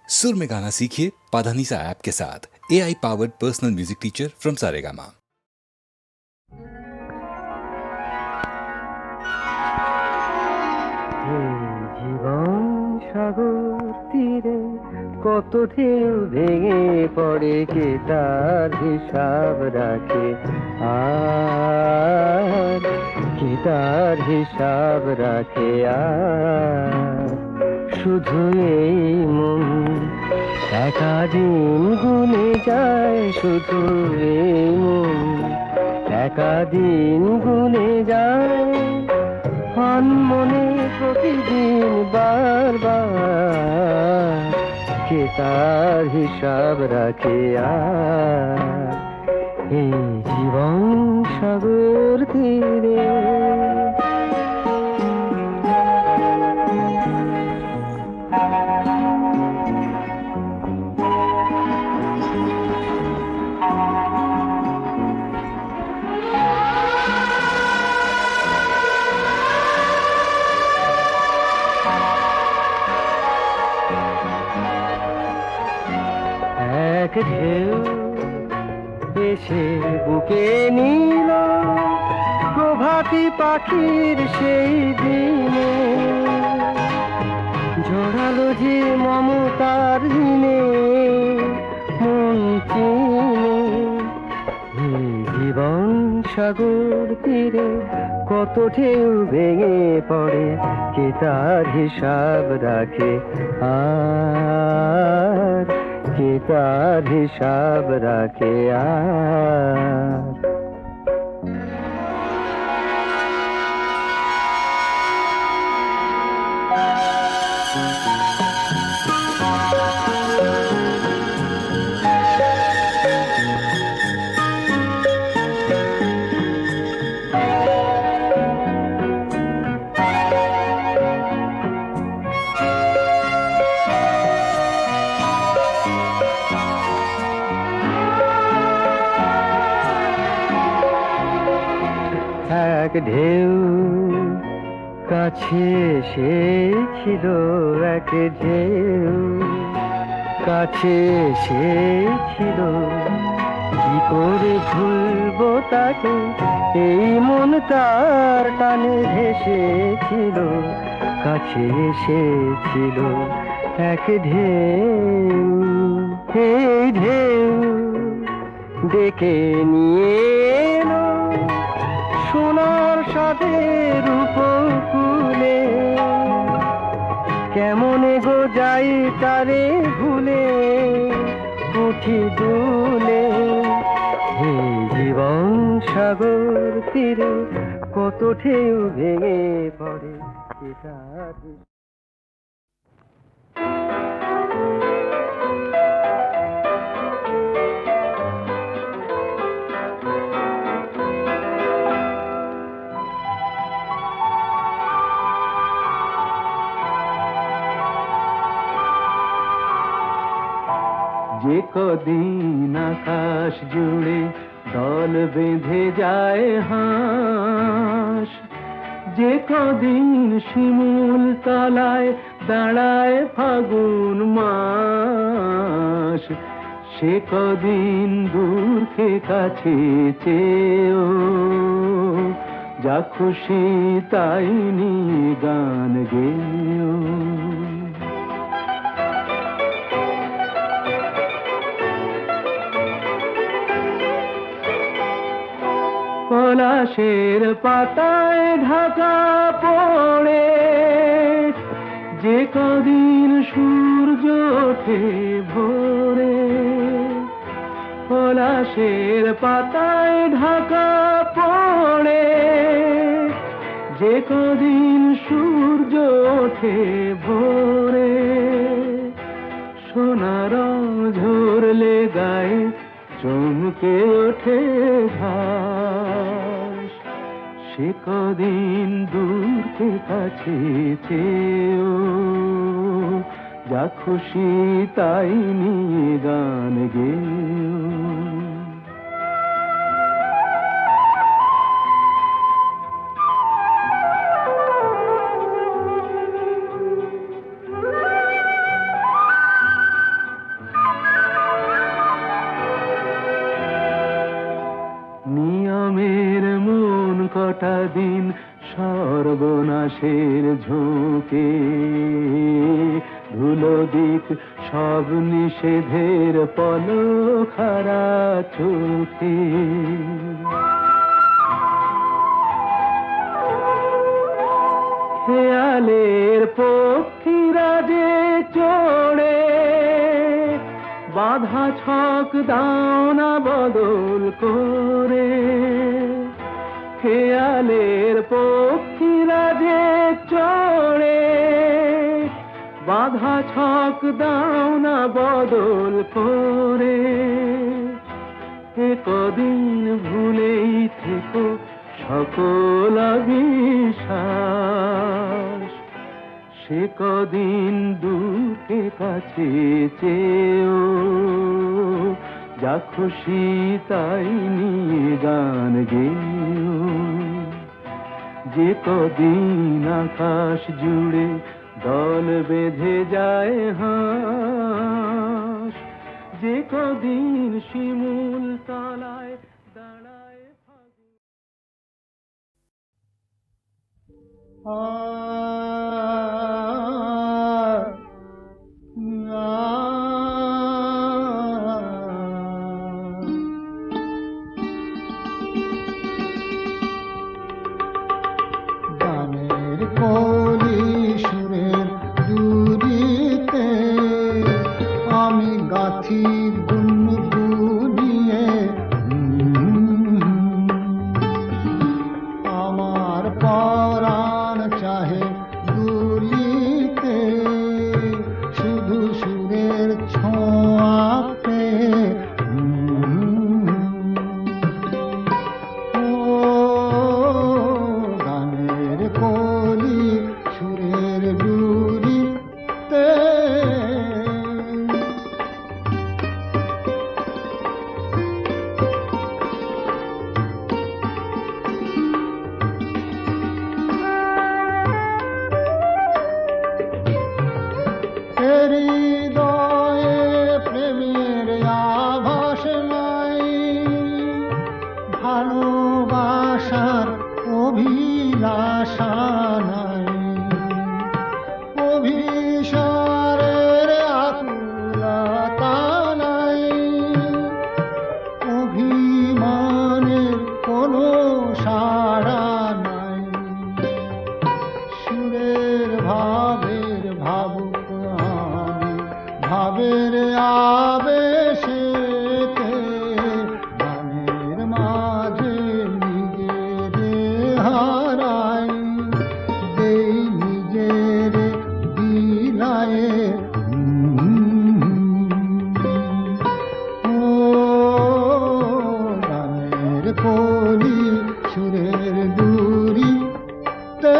सुर में गाना सीखिए पाधानीसा ऐप के साथ। AI powered personal music teacher from Saregama. জীবন সাগর তীরে কত ঢেউ ভেঙে পড়ে, কে তার হিসাব রাখে আর কে তার হিসাব রাখে আর শুধু এই মন একাদিন গুনে যায়, শুধু এই মন একাদিন গুনে যায়, মনে প্রতিদিন বারবার কে তার হিসাব রাখে আর এই জীবন সাগর তীরে। এক ঢেউ এসে বুকে নিল প্রভাতী পাখির সেই দিনে, জড়ালো যে মমতার দিনে মন চিনে। জীবন সাগর তীরে কত ঢেউ ভেঙে পড়ে, কে তার হিসাব রাখে আর কে তার হিসাব রাখে আর। এক ঢেউ কাছে এসেছিল, এক ঢেউ কাছে এসেছিল, কি করে ভুলবো তাকে, এই মন তার টানে ভেসেছিল, কাছে এসেছিল এক ঢেউ। এই ঢেউ ডেকে নিয়ে এলো সোনার সাথের উপকূলে, কেমনে গো যাই তারে ভুলে উঠি দুলে। হে জীবন সাগর তীরে কত ঢেউ ভেঙে পড়ে, কে তার যে কদিন আকাশ জুড়ে দল বেঁধে যায় হাঁস, যে কদিন শিমুল তলায় দাঁড়ায় ফাগুন মাস, সে কদিন দূরকে কাছে চেয়েও যা খুশি তাই নিয়ে গান গেয়েও। পলাশের পাতায় ঢাকা পড়ে, যে কদিন সূর্য ওঠে ভোরে, পলাশের পাতায় ঢাকা পড়ে, যে কদিন সূর্য ওঠে ভোরে, সোনার ঝরলে গায়ে চমকে ওঠে ঘাস, সে কদিন দূরকে কাছে চেয়েও যা খুশি তাই নিয়ে গান গেয়েও। বাতাসের ঝোঁকে, ধুলো দিক সব নিষেধের পলখারা চোখে। খেয়ালের পক্ষীরা যে চড়ে, বাধা ছক দাও না বদল করে। খেয়ালের পক্ষীরা যে চড়ে, বাধা ছক দাও না বদল করে। এ কদিন ভুলেই থেকো সকল বিশ্বাস, সে কদিন দূরকে কাছে চেয়েও, যা খুশি তাই নিয়ে গান গেয়েও। যে কদিন আকাশ জুড়ে দল বেঁধে যায় হাঁস, যে কদিন শিমুল তলায় দাঁড়ায় ফাগুন। গানের কলি সুরের দুরিতে আমি গাথি গুনগুনিয়ে, আমার পরাণ চাহে দুলিতে শুধু সুরের ছোঁয়াতে। ও গানের কলি সুরের ডুরিতে, হৃদয়ে প্রেমের আভাস নাই, ভালোবাসার অভিলাষা নাই, অভিসারের আকুলতা নাই, অভিমানের কোনো সাড়া নাই। সুরের ভাবের ভাবুক আমি, ভাবের আবেশেতে গানের মাঝে নিজের হারাই, দেই নিজের বিলায়ে। ও গানের কলি সুরের দুরিতে,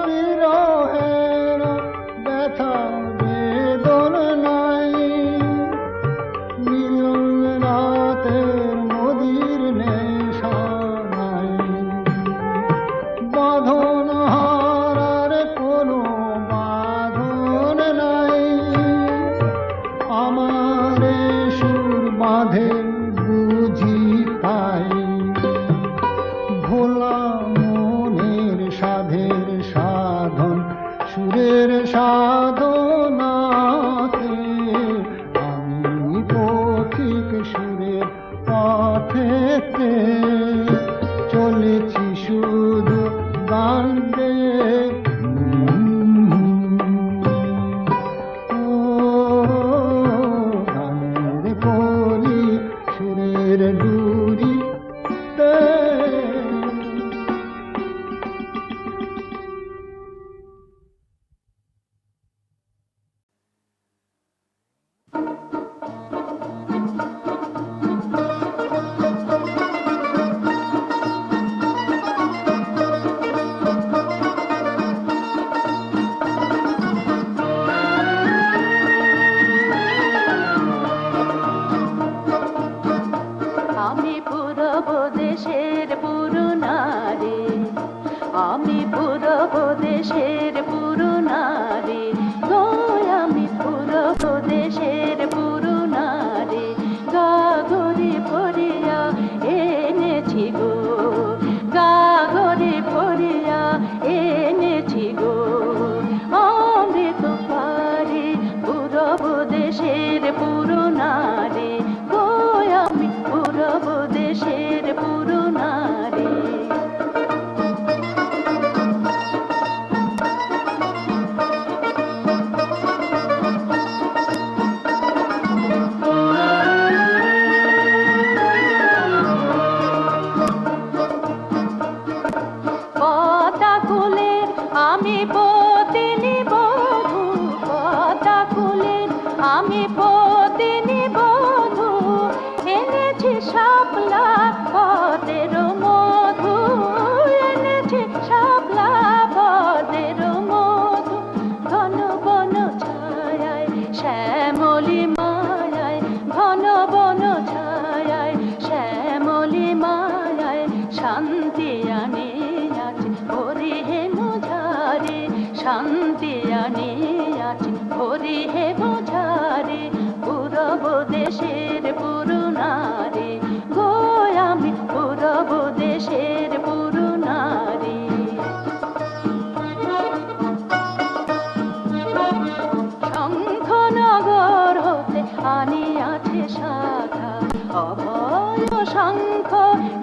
বিরহের ব্যথা বেদন নাই, মিলন রাতের মদির নেশা নাই, বাঁধন হারার কোনো বাঁধন নাই, আমার সুর বাঁধে বুঝি তাই, ভোলা মনের সাধের সাধন সুরের সাধনাতে, আমি পথিক সুরের পথেতে চলেছি শুধু গান গেয়ে। ও গানের কলি সুরের ডুরিতে, আমি পূরব দেশের পুরনারী, আমি পূরব দেশের পুরনারী গো, আমি পূরব দেশের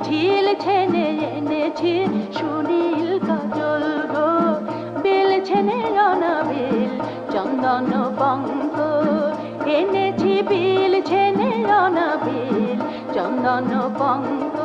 ঝিল ছেনে এনেছি সুনীল কাজল গো, বিল ছেনে অনাবিল চন্দন পঙ্ক, এনেছি বিল ছেনে অনাবিল চন্দন পঙ্ক।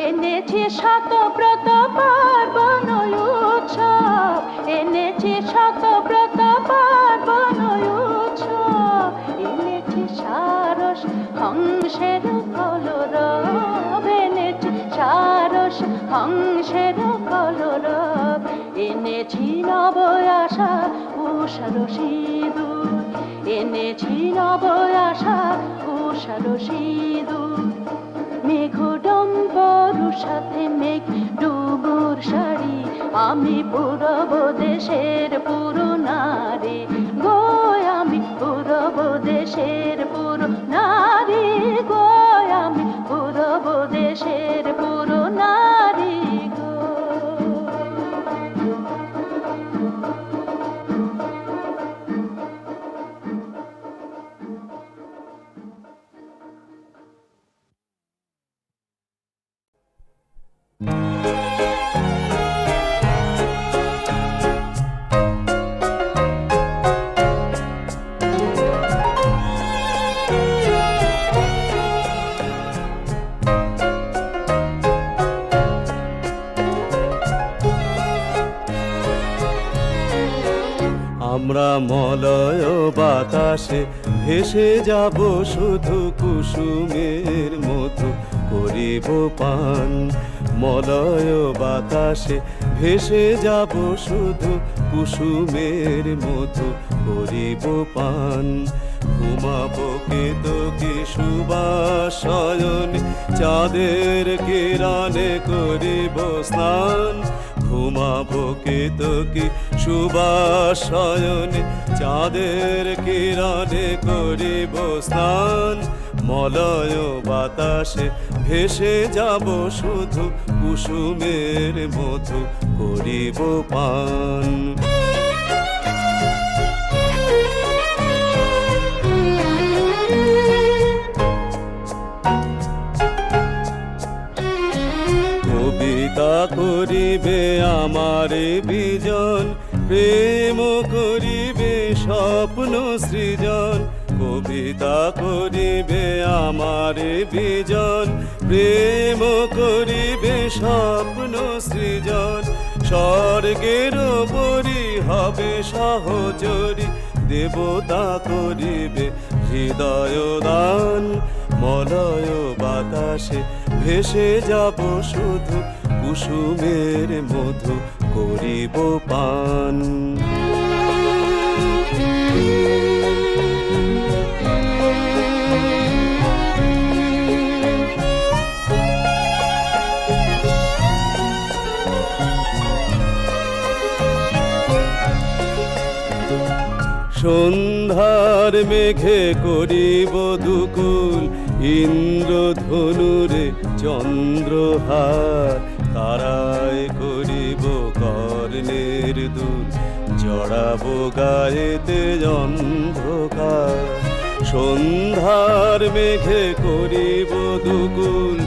এনেছি শতব্রত পার্বণ উৎসব, এনেছি শতব্রত পার্বণ উৎসব, এনেছি সারস হংসের কলরব, এনেছি সারস হংসের কলরব, এনেছি নব আশা উষার সিঁদুর, এনেছি নব আশা উষার সিঁদুর। মেঘডম্বর সাথে মেঘ ডুবুর শাড়ি, আমি পূরব দেশের পুরো নারী গো, আমি পূরব দেশের পুরো নারী গো, আমি পূরব দেশের পুরো নারী গো। আমরা মলয় বাতাসে ভেসে যাব শুধু কুসুমের মধু করিব পান, মলয় বাতাসে ভেসে যাব শুধু কুসুমের মধু করিব পান। ঘুমাবো কেতকী সুবাসয়নে চাঁদের কিরণে করিব স্নান, ঘুমাবো কেতকী সুবাসয়নে চাঁদের কিরণে করিব স্নান, মলয় বাতাসে ভেসে যাব শুধু কুসুমের মধু করিব পান। কবিতা করিবে আমার বিজন, প্রেম করিবে স্বপ্ন সৃজন, কবিতা করিবে আমার বিজন, প্রেম করিবে স্বপ্ন সৃজন। স্বর্গের পরি হবে সহচরী, দেবতা করিবে হৃদয় দান, মলয় বাতাসে ভেসে যাব শুধু কুসুমের মধু করিব পান। সন্ধ্যার মেঘে করিব দুকুল, ইন্দ্রধনুরে চন্দ্রহার, তারায় করিব কর্ণের দুল, জড়াবো গায়েতে অন্ধকার। সন্ধ্যার মেঘে করিব দুকুল,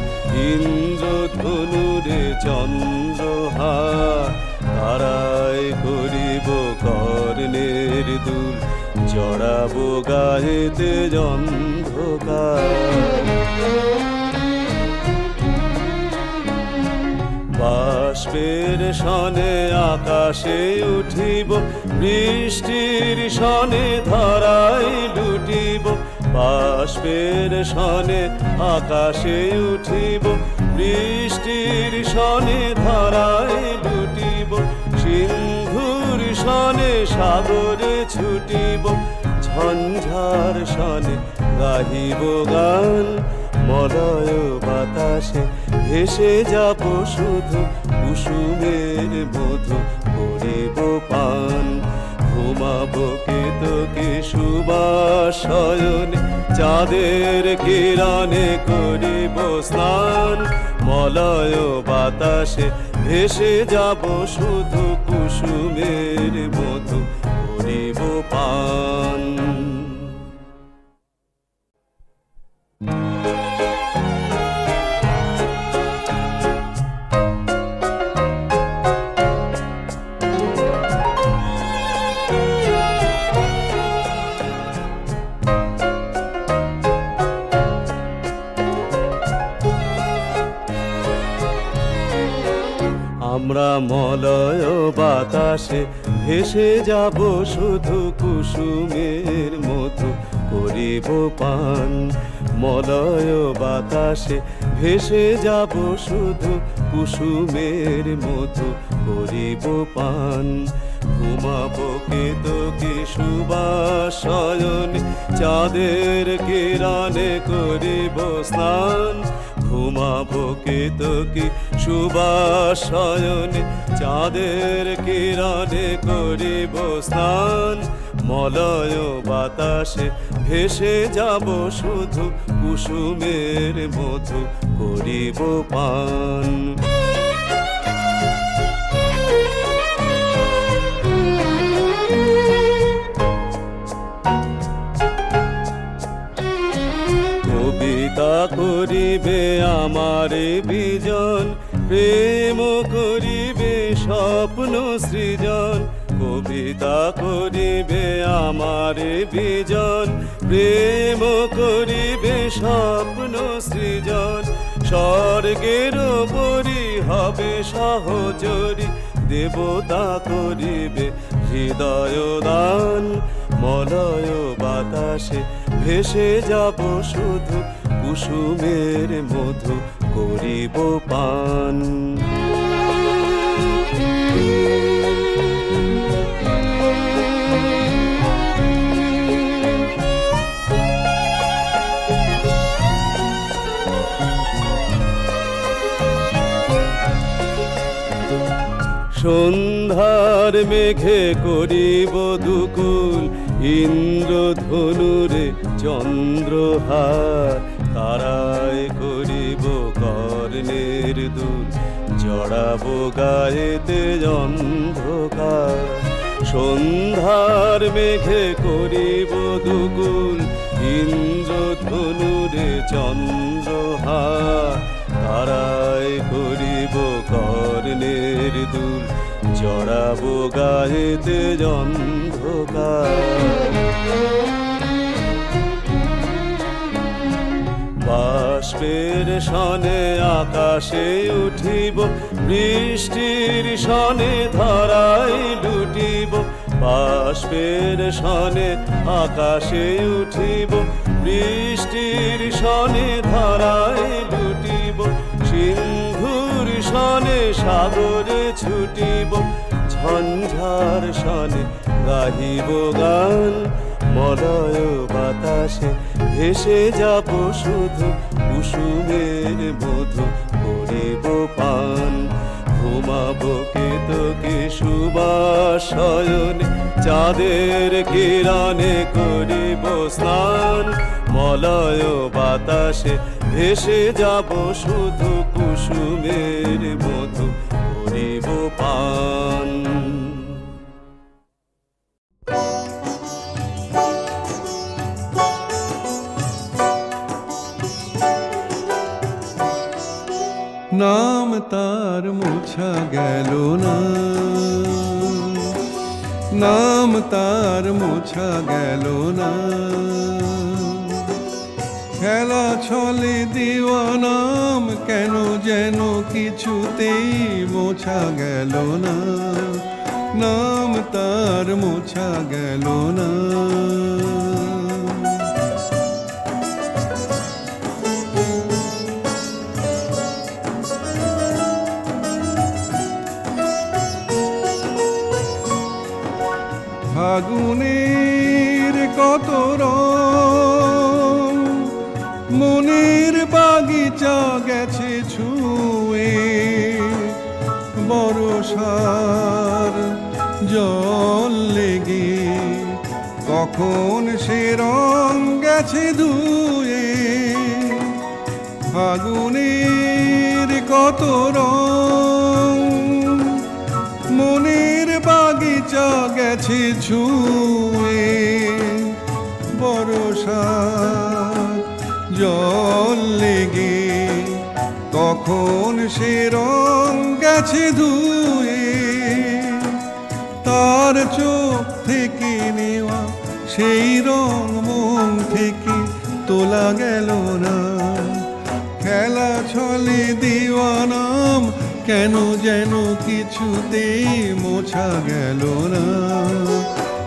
ইন্দ্রধনুরে চন্দ্রহার, তারায় করিব কর্ণের দুল, জড়াবো গায়েতে অন্ধকার। বাষ্পের সনে আকাশে উঠিব, বৃষ্টির সনে ধরায় লুটিব, বাষ্পের সনে আকাশে উঠিব, বৃষ্টির সনে ধরায় লুটিব, সিন্ধুর সনে সাগরে ছুটিব, ঝঞ্ঝার সনে গাহিব গান, মলয় বাতাসে ভেসে যাব শুধু কুসুমের মধু করিব পান। ঘুমাবো কেতকী সুবাসয়নে চাঁদের কিরণে করিব স্নান, মলয় বাতাসে ভেসে যাব শুধু কুসুমের মধু করিব পান। আমরা মলয় বাতাসে ভেসে যাব শুধু কুসুমের মধু করিব পান। মলয় বাতাসে ভেসে যাব শুধু কুসুমের মধু করিব পান। ঘুমাবো কেতকী সুবাসয়নে চাঁদের কিরণে করিব স্নান। ঘুমাবো কেতকী সুবাসয়নে চাঁদের কিরণে করিব স্নান। মলয় বাতাসে ভেসে যাব শুধু কুসুমের মধু করিব পান। কবিতা করিবে আমারে বিজন, প্রেম করিবে স্বপ্ন সৃজন। কবিতা করিবে আমারে বিজন, প্রেম করিবে স্বপ্ন সৃজন। স্বর্গের পরি হবে সহচরী, দেবতা করিবে হৃদয় দান। মলয় বাতাসে ভেসে যাব শুধু কুসুমের মধু করিব পান। সন্ধ্যার মেঘে করিব দুকুল, ইন্দ্রধনুরে চন্দ্রহার। তারায় করিব কর্ণের দুল, জড়াবো গায়েতে অন্ধকার। সন্ধ্যার মেঘে করিব দুকুল, ইন্দ্রধনুরে চন্দ্রহার। তারায় করিব কর্ণের দুল, জড়াবো গায়েতে অন্ধকার। বাষ্পের সনে আকাশে উঠিব, বৃষ্টির সনে ধরায় লুটিব। বাষ্পের সনে আকাশে উঠিব, বৃষ্টির সনে ধরায় লুটিব। সিন্ধুর সনে সাগরে ছুটিব, ঝঞ্ঝার সনে গাহিব গান। মলয় বাতাসে ভেসে যাব শুধু কুসুমের মধু করিব পান। ঘুমাবো কেতকী সুবাসয়নে চাঁদের কিরণে করিব স্নান। মলয় বাতাসে ভেসে যাব শুধু কুসুমের মধু করিব পান। নাম তার মোছা গেল না, নাম তার মোছা গেল না। খেলা ছলে দিওয়ানাম কেন যেন কিছুতেই মোছা গেল না, নাম তার মোছা গেল না। ফাগুনের কত রং মনের বাগিচা গেছে ছুঁয়ে, বর্ষার জল লেগে কখন সে রং গেছে ধুয়ে। ফাগুনের কত রং মনের বাগিচা গেছে ছুঁয়ে বরষা জল লেগে কখন সে রং গেছে ধুয়ে তার চোখ থেকে নেওয়া সেই রং মন থেকে তোলা গেল না খেলা ছলে দিওয়ানাম কেন যেন কিছুতেই মোছা গেল না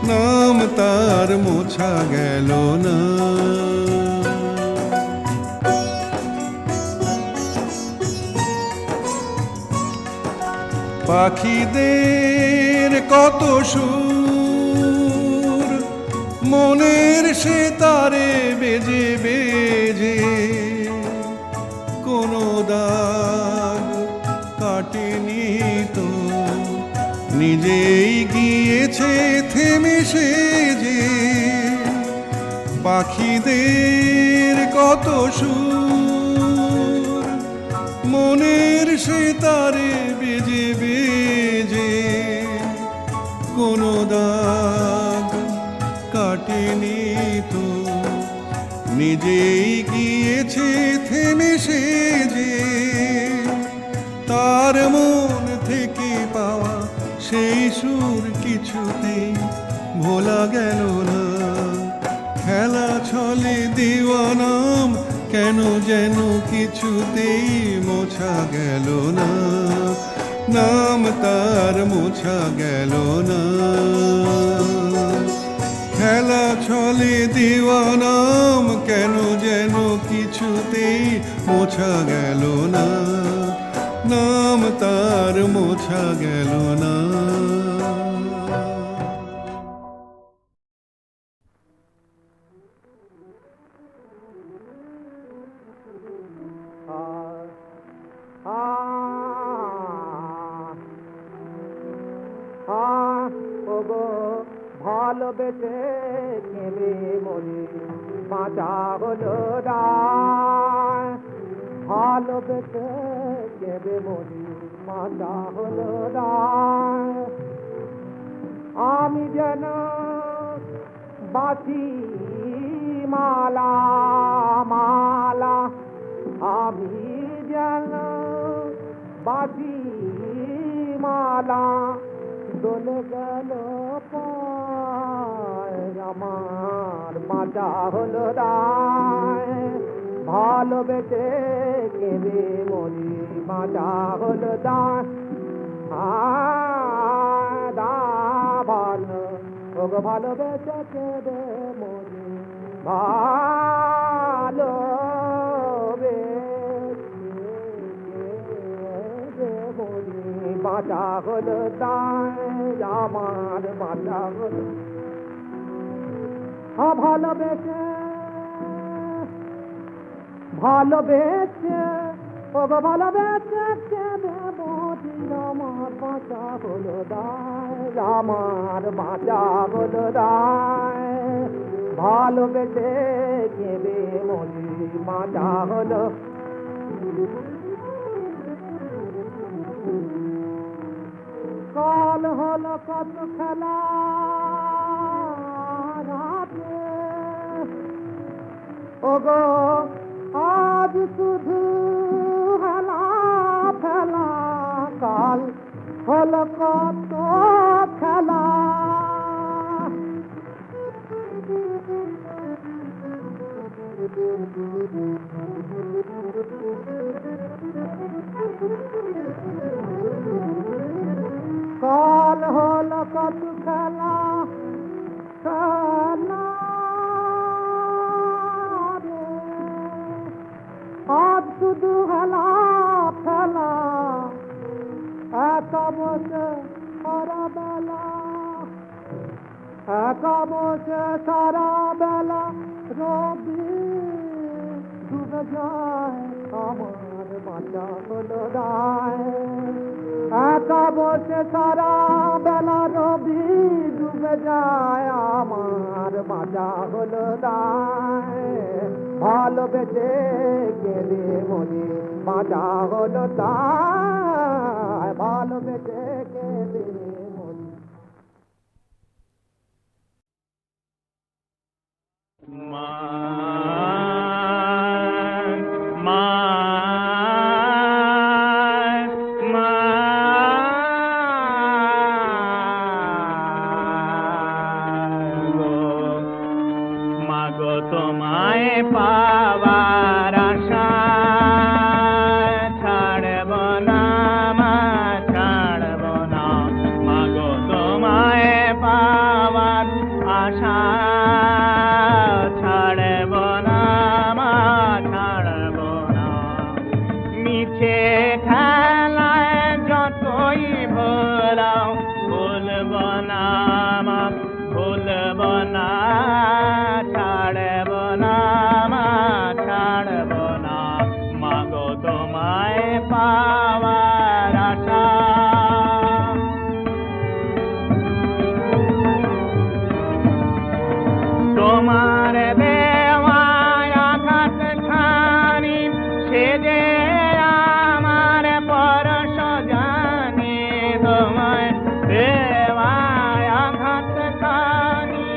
নাম তার মোছা গেল না পাখিদের কত সুর মনের সে তারে বেজে বেজে কোনো দাগ কাটেনি তো নিজেই গিয়েছে থেমে সে যে পাখিদের কত সুর মনের সে তারে বেজে বেজে কোনো দাগ কাটেনি তো নিজেই গিয়েছে থেমে সে যে তার মন থেকে পাওয়া সেই সুর কিছুতেই ভোলা গেল না খেলা ছলে দিওয়ানাম কেন যেন কিছুতেই মোছা গেল না নাম তার মোছা গেল না খেলা ছলে দিওয়ানাম কেন যেন কিছুতেই মোছা গেল না নাম তার মোছা গেল না ভালোবেসে কেঁদে মরি বাঁচা হলো না ভালোবেসে কেঁদে মরি বাঁচা হলো না আমি যেন বাঁচি মালা মালা আমি যেন বাঁচি মালা দোলে গেল আমার বাঁচা হলো রায় ভালোবেসে কেঁদে মরি বাঁচা হলো দায় ভালো ওগো ভালোবেসে কেঁদে মরি ভালো বাঁচা হলো দায় আমার বাঁচা হলো ভালোবেসে ভালোবেসে ওগো ভালোবেসে কেঁদে মরি আমার বাঁচা হলো দায় আমার বাঁচা হলো দায় ভালোবেসে কেঁদে মরি বাঁচা হলো কাল হলো কত খেলা ওগো আজ শুধু হেলা ফেলা কাল হলো কত খেলা কাল হলো কত খেলা খেলা আজ শুধু হেলা ফেলা একা বসে সারা বেলা একা বসে সারা বেলা রবি ডুবে যায় আমার বাঁচা হলো দায় একা বসে সারা বেলা রবি ডুবে যায় আমার বাঁচা হলো দায় ভালোবেসে গেলে মনে বাঁচা হলো দায় ভালোবেসে গেলে মনে পাওয়ার আশা ছাড়ব না মা, ছাড়ব না মাগো তোমায় পাওয়ার আশা ছাড়ব না মা, ছাড়ব না। মিছে খেলায় যতই ভোলাও ভুলব না মা, ভুলব না, ছাড়ব না মা, ছাড়ব না মাগো তোমায় পাওয়ার আশা। তোমার দেওয়ায় আঘাত খানি সে যে আমার পরশ জানি, তোমায় দেওয়ায় আঘাত খানি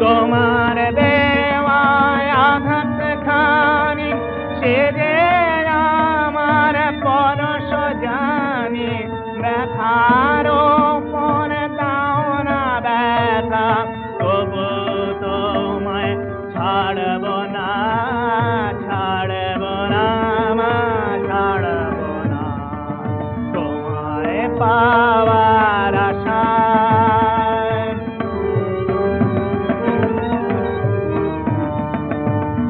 তোমার দেওয়ায় আঘাত খানি সে যে আমার পরশ জানি, ব্যথার ওপর দাও না ব্যথা তবু তোমায় ছাড়ব না, ছাড়ব না মা, ছাড়ব না তোমায় পাওয়ার আশা।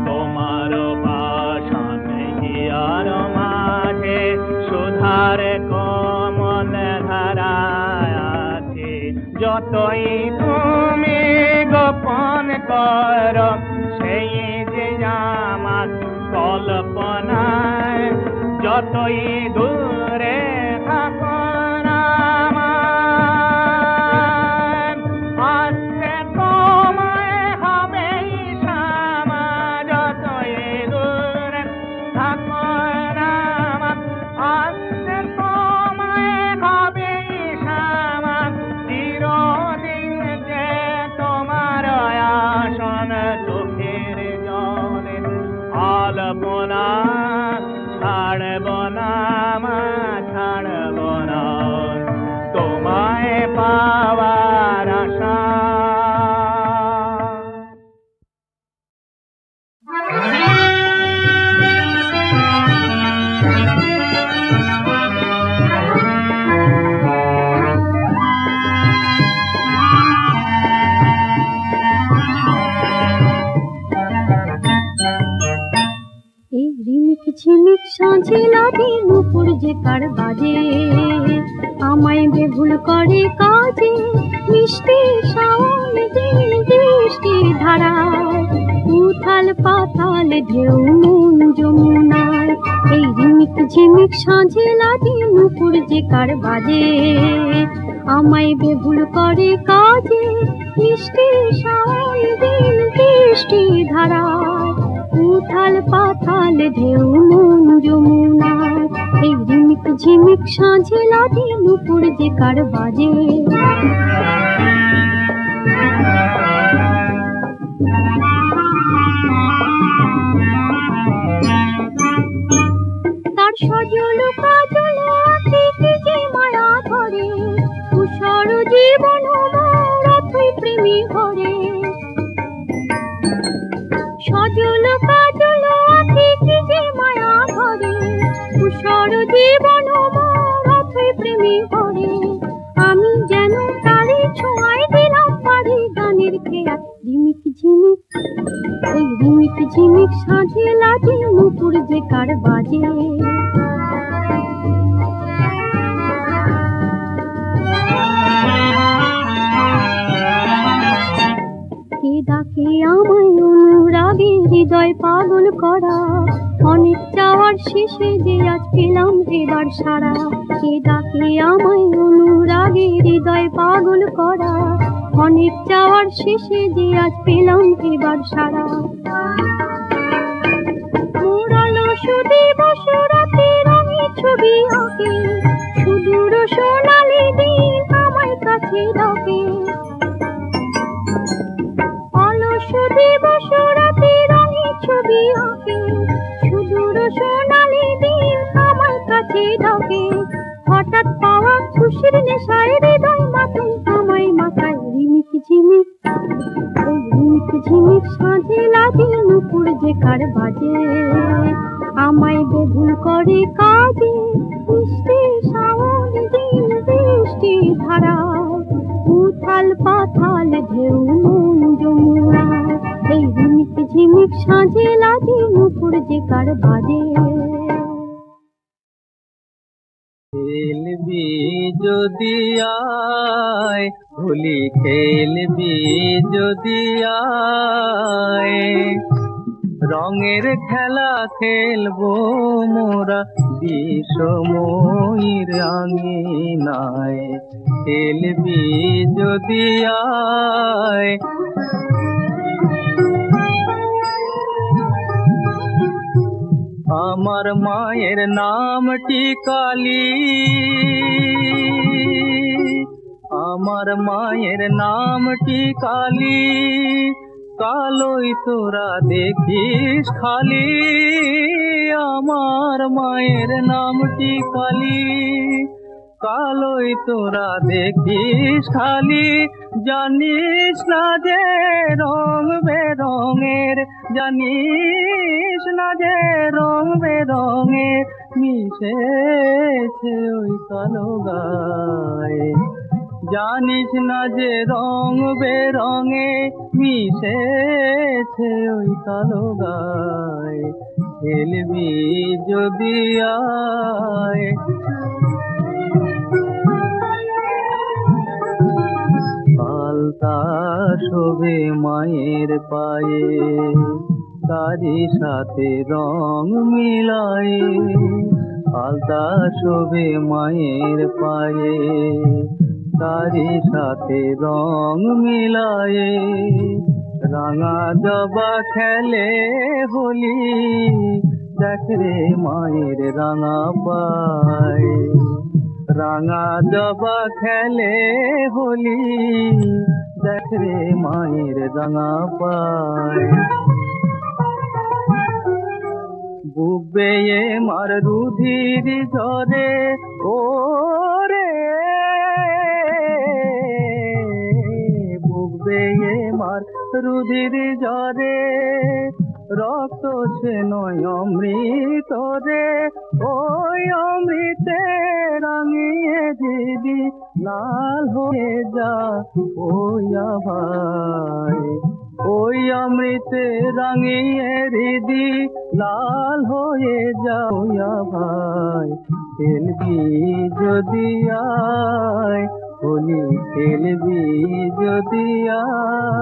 তোমার পাশান হিয়ার মাঝে সুধার কমল ধারায় আছে, যতই তুমি গোপন কর সেই যে আমার কল্পনায়, যতই দূরে থাকো না আমার, আসতে তোমায় হবে সামা, যতই দূরে থাকো না আমার, আসতে তোমায় হবে সামা, চিরদিন যে তোমার আসন চোখের জলে আলপনা, ছাড়ব না মা, ছাড়ব না তোমায় পাওয়ার আশা। এই রিমিক ঝিমিক সাঁঝে লাগে নুপুর যে কার বাজে, আমায় বেভুল করে কাজে, মিষ্টি শাওন দিন বৃষ্টি ধারায়, উথাল পাতাল ঢেউ মন যমুনায়। এই রিমিক ঝিমিক সাঁঝে লাগে নুপুর যে কার বাজে, আমায় বেভুল করে কাজে, মিষ্টি শাওন দিন বৃষ্টি ধারায়, উথাল পাতাল ঢেউ মন যমুনায়। এই রিমিক ঝিমিক সাঁঝে লাগে নুপুর যে কার বাজে। তার সজল কাজল আঁখিতে যে মায়া ধরে, তুষার জীবন মোর অথই প্রেমী ভরে। সজল কাজল আঁখিতে যে মায়া ধরে, তুষার জীবন মোর অথই প্রেমী ভরে। আমি যেন তারে ছোঁয়ায় দিলাম পারি গানের খেয়া। রিমিক ঝিমিক ওই রিমিক ঝিমিক সাঁঝে লাগে নুপুর যে কার বাজে। কে ডাকে আমায় অনুরাগে হৃদয় পাগল করা, অনেক চাওয়ার শেষে যে আজ পেলাম এবার সারা। কে ডাকে আমায় অনুরাগে হৃদয় পাগল করা, অনেক চাওয়ার শেষে যে আজ পেলাম এবার সারা। মোরালো সুদিবস রাতে রঙে ছবি আঁকে, সুদূর সোনালি দিন আমায় কাছে ডাকে। অলস দিবস রাতে রঙে ছবি আঁকে, সুদূর সোনালি দিন আমার কাছে ডাকে। হঠাৎ পাওয়া খুশির নেশায় হৃদয় মাতন আমায় মাথায় রিমিক ঝিমিক, ওই রিমিক ঝিমিক সাঁঝে লাগে নুপুর যে কার বাজে, আমায় বেভুল করে কাজে মিষ্টি শ্রাবণ দিন বৃষ্টি ধারা, উথাল পাথাল ঢেউ মন যমুনা, এই রিমিক ঝিমিক সাঁঝে লাগে নুপুর যে কার বাজে। খেলবি যদি আয় হোলি খেলবি যদি আয়, রঙের খেলা খেলবো মোরা বিষময়ীর আঙিনায়, খেলবি যদি আয়। আমার মায়ের নামটি কালী, আমার মায়ের নামটি কালী, কালোই তোরা দেখিস খালি, আমার মায়ের নামটি কালী, কালোই তোরা দেখিস খালি, জানিস না যে রং বেরঙের, জানিস না যে রং বেরঙের মিশেছে ওই কালো গায়ে, জানিস না যে রং বেরঙে মিশেছে ওই কালো গায়ে, খেলবি যদি আয়। আলতা শোভে মায়ের পায়ে, তারি সাথে রং মিলায়ে, আলতা শোভে মায়ের পায়ে, তারি সাথে রং মিলায়ে, রাঙা জবা খেলে হোলি, দেখ রে মায়ের রাঙা পায়, রাঙা জবা খেলে হোলি, দেখ রে মায়ের রাঙা পায়। বুক বেয়ে মার রুধির ঝরে ওরে, বুক বেয়ে মার রুধির ঝরে, রক্ত সে নয় অমৃত রে, ওই অমৃতে রাঙিয়ে দিদি লাল হয়ে যা ওয়া ভাই, ওই অমৃতে রাঙিয়ে দিদি লাল হয়ে যা ওয়া ভাই, খেলবি যদি আয় হোলি খেলবি যদি আয়।